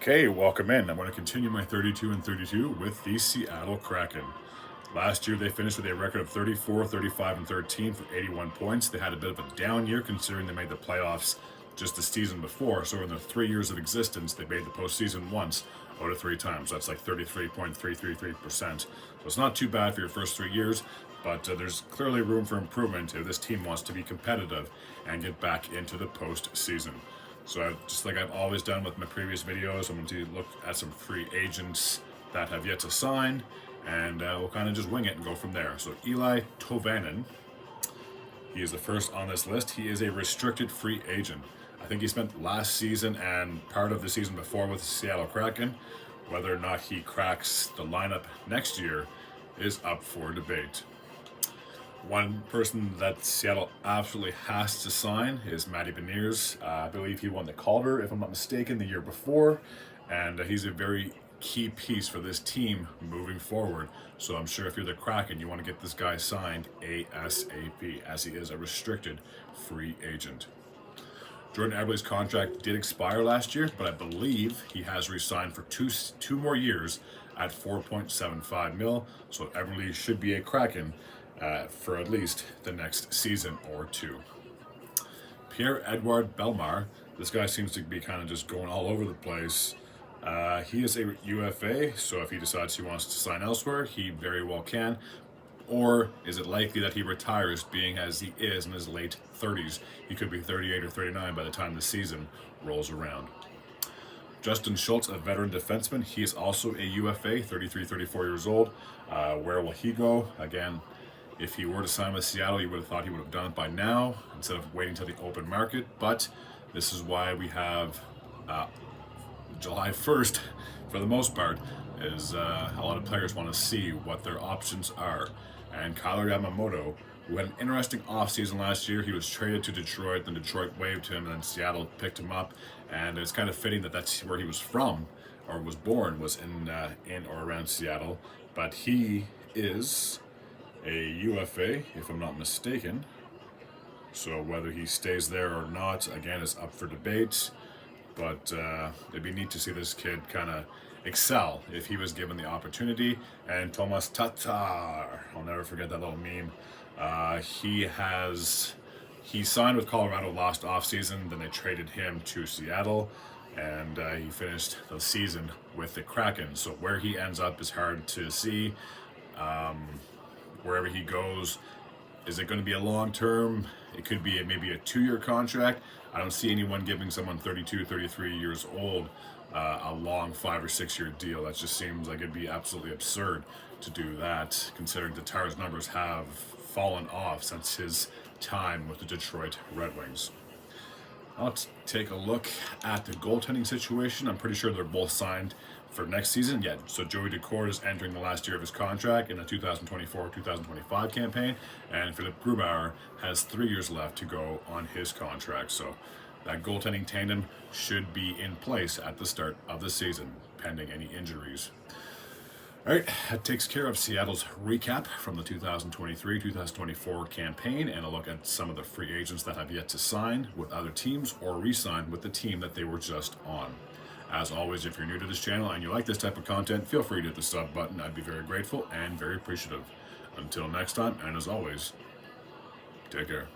Okay, welcome in. I'm going to continue my 32 and 32 with the Seattle Kraken. Last year, they finished with a record of 34, 35, and 13 for 81 points. They had a bit of a down year considering they made the playoffs just the season before. So in their 3 years of existence, they made the postseason once out of three times. That's like 33.333%. So it's not too bad for your first 3 years, but there's clearly room for improvement if this team wants to be competitive and get back into the postseason. So just like I've always done with my previous videos, I'm going to look at some free agents that have yet to sign, and we'll kind of just wing it and go from there. So Eli Tovanen, he is the first on this list. He is a restricted free agent. I think he spent last season and part of the season before with the Seattle Kraken. Whether or not he cracks the lineup next year is up for debate. One person that Seattle absolutely has to sign is Matty Beniers. I believe he won the Calder, if I'm not mistaken, the year before, and he's a very key piece for this team moving forward. So I'm sure if you're the Kraken, you want to get this guy signed ASAP, as he is a restricted free agent. Jordan Eberle's contract did expire last year, but I believe he has re-signed for two more years at 4.75 mil. So Eberle should be a Kraken for at least the next season or two. Pierre-Edouard Bellemare, this guy seems to be kind of just going all over the place. He is a UFA, so if he decides he wants to sign elsewhere, he very well can. Or is it likely that he retires, being as he is in his late 30s? He could be 38 or 39 by the time the season rolls around. Justin Schultz, a veteran defenseman, he is also a UFA, 33, 34 years old. Where will he go? Again, if he were to sign with Seattle, you would have thought he would have done it by now instead of waiting till the open market. But this is why we have July 1st, for the most part, is a lot of players want to see what their options are. And Kyler Yamamoto, who had an interesting offseason last year, he was traded to Detroit, then Detroit waived him, and then Seattle picked him up. And it's kind of fitting that that's where he was from, or was born, was in or around Seattle. But he is a UFA, if I'm not mistaken. So whether he stays there or not, again, is up for debate. But it'd be neat to see this kid kind of excel if he was given the opportunity. And Thomas Tatar, I'll never forget that little meme. He signed with Colorado last offseason, then they traded him to Seattle, and he finished the season with the Kraken. So where he ends up is hard to see. Wherever he goes, is it going to be a long term? It could be maybe a 2-year contract. I don't see anyone giving someone 32, 33 years old a long 5 or 6 year deal. That just seems like it'd be absolutely absurd to do that, considering Tatar's numbers have fallen off since his time with the Detroit Red Wings. Let's take a look at the goaltending situation. I'm pretty sure they're both signed for next season. Yeah, so Joey Daccord is entering the last year of his contract in the 2024-2025 campaign, and Philip Grubauer has 3 years left to go on his contract. So that goaltending tandem should be in place at the start of the season, pending any injuries. All right, that takes care of Seattle's recap from the 2023-2024 campaign and a look at some of the free agents that have yet to sign with other teams or re-sign with the team that they were just on. As always, if you're new to this channel and you like this type of content, feel free to hit the sub button. I'd be very grateful and very appreciative. Until next time, and as always, take care.